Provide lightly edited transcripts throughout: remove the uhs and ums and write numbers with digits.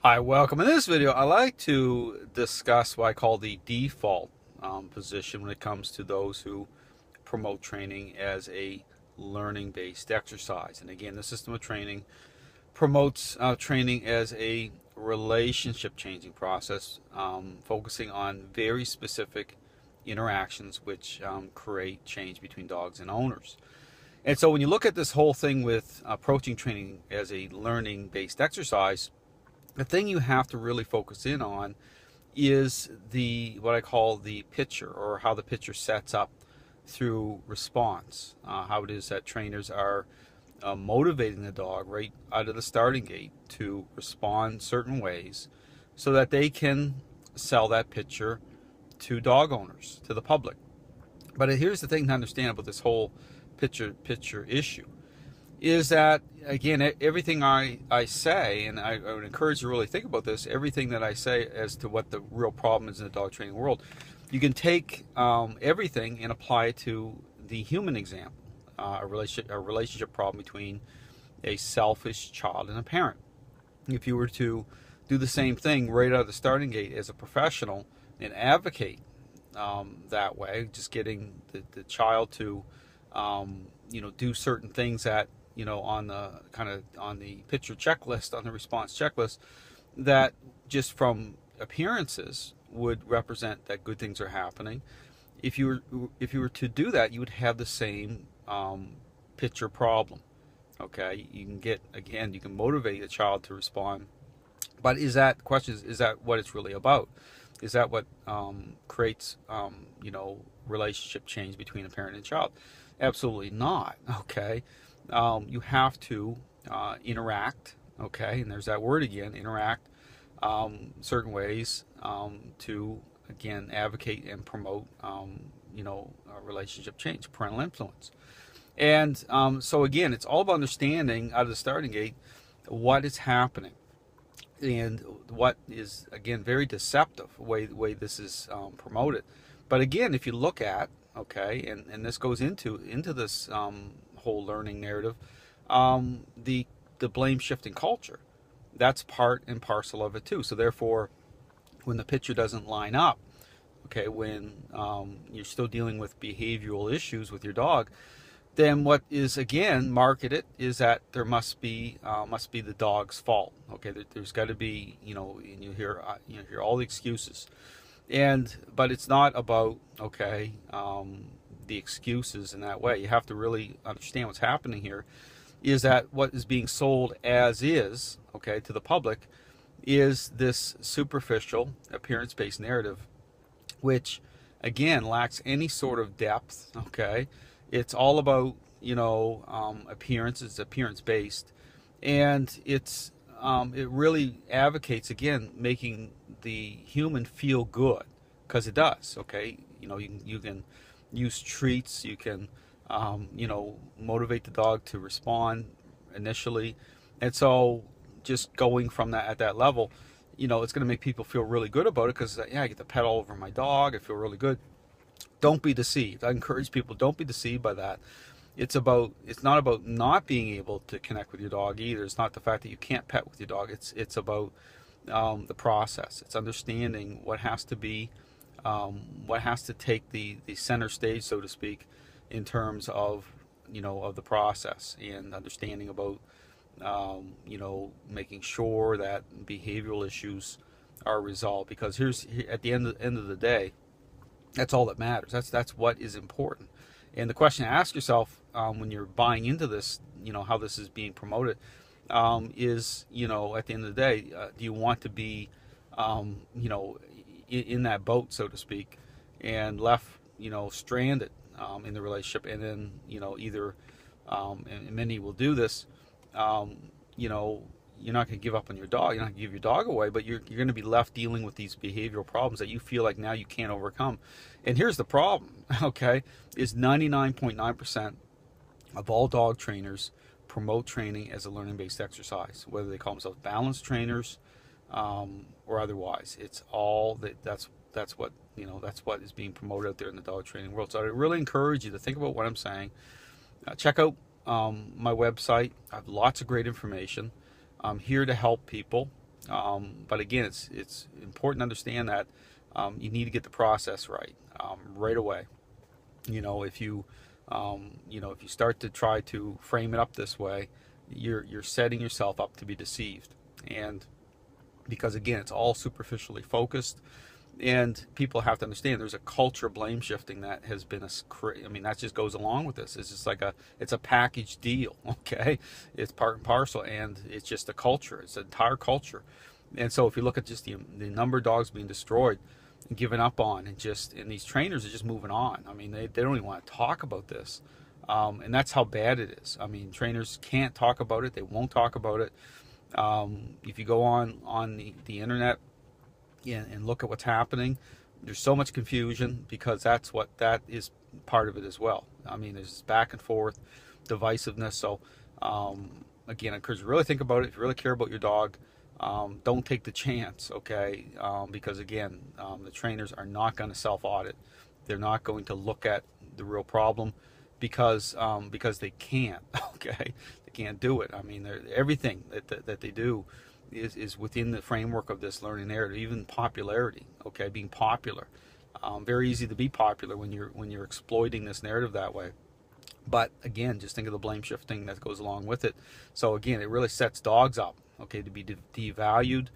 Hi, welcome. In this video, I like to discuss what I call the default position when it comes to those who promote training as a learning-based exercise. And again, the system of training promotes training as a relationship-changing process, focusing on very specific interactions which create change between dogs and owners. And so when you look at this whole thing with approaching training as a learning-based exercise, the thing you have to really focus in on is the what I call the picture, or how the picture sets up through response. How it is that trainers are motivating the dog right out of the starting gate to respond certain ways so that they can sell that picture to dog owners, to the public. But here's the thing to understand about this whole picture issue is that, again, everything I say, and I would encourage you to really think about this, everything that I say as to what the real problem is in the dog training world, you can take everything and apply it to the human example, a relationship problem between a selfish child and a parent. If you were to do the same thing right out of the starting gate as a professional and advocate that way, just getting the child to do certain things that on the picture checklist, on the response checklist, that just from appearances would represent that good things are happening. If you were to do that, you would have the same picture problem. Okay, you can motivate a child to respond, but is that what it's really about? Is that what creates relationship change between a parent and child? Absolutely not. Okay. You have to interact, okay, and there's that word again, interact, certain ways to, again, advocate and promote, relationship change, parental influence. And so, again, it's all about understanding out of the starting gate what is happening and what is, again, very deceptive way this is promoted. But again, if you look at, okay, and this goes into this whole learning narrative, the blame shifting culture, that's part and parcel of it too. So therefore, when the picture doesn't line up, okay, when you're still dealing with behavioral issues with your dog, then what is again marketed is that there must be the dog's fault. Okay, there's got to be, and you hear all the excuses, but it's not about, okay, the excuses in that way. You have to really understand what's happening here is that what is being sold as is, okay, to the public, is this superficial appearance-based narrative, which again lacks any sort of depth. Okay, it's all about appearance. It's appearance-based, and it really advocates, again, making the human feel good, because it does. Okay, you can use treats, you can motivate the dog to respond initially, and so just going from that at that level, it's going to make people feel really good about it, because I get to pet all over my dog, I feel really good. Don't be deceived. I encourage people, don't be deceived by that. It's not about not being able to connect with your dog either. It's not the fact that you can't pet with your dog. It's about the process. It's understanding what has to be, what has to take the center stage, so to speak, in terms of of the process, and understanding about making sure that behavioral issues are resolved. Because at the end of the day, that's all that matters. That's what is important. And the question to ask yourself when you're buying into this, how this is being promoted, is, at the end of the day, do you want to be, in that boat, so to speak, and left, stranded in the relationship, and then, either, and many will do this, you're not going to give up on your dog, you're not going to give your dog away, but you're going to be left dealing with these behavioral problems that you feel like now you can't overcome. And here's the problem, okay, is 99.9% of all dog trainers promote training as a learning-based exercise, whether they call themselves balance trainers or otherwise. It's all that's what that's what is being promoted out there in the dog training world. So I really encourage you to think about what I'm saying. Check out my website. I have lots of great information. I'm here to help people. But again, it's important to understand that you need to get the process right away. If if you start to try to frame it up this way, you're setting yourself up to be deceived. And because again, it's all superficially focused, and people have to understand there's a culture of blame shifting that has been I mean, that just goes along with this. It's just like it's a package deal. Okay, it's part and parcel, and it's just a culture. It's an entire culture. And so if you look at just the number of dogs being destroyed and given up on, and these trainers are just moving on. I mean, they don't even want to talk about this. And that's how bad it is. I mean, trainers can't talk about it. They won't talk about it. If you go on the internet and look at what's happening, there's so much confusion, because that is part of it as well. I mean, there's back and forth divisiveness. So again, I encourage you to really think about it. If you really care about your dog, don't take the chance, okay? Because again, the trainers are not going to self-audit. They're not going to look at the real problem, because they can't. Okay, they can't do it. I mean, everything that they do is within the framework of this learning narrative. Even popularity, okay, being popular. Very easy to be popular when you're exploiting this narrative that way. But again, just think of the blame shifting that goes along with it. So again, it really sets dogs up, okay, to be devalued,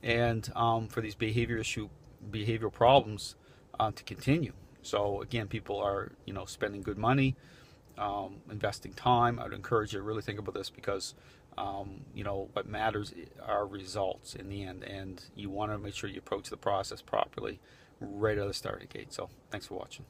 and for these behavioral problems to continue. So again, people are spending good money, investing time. I'd encourage you to really think about this, because what matters are results in the end, and you want to make sure you approach the process properly right out of the starting gate. So thanks for watching.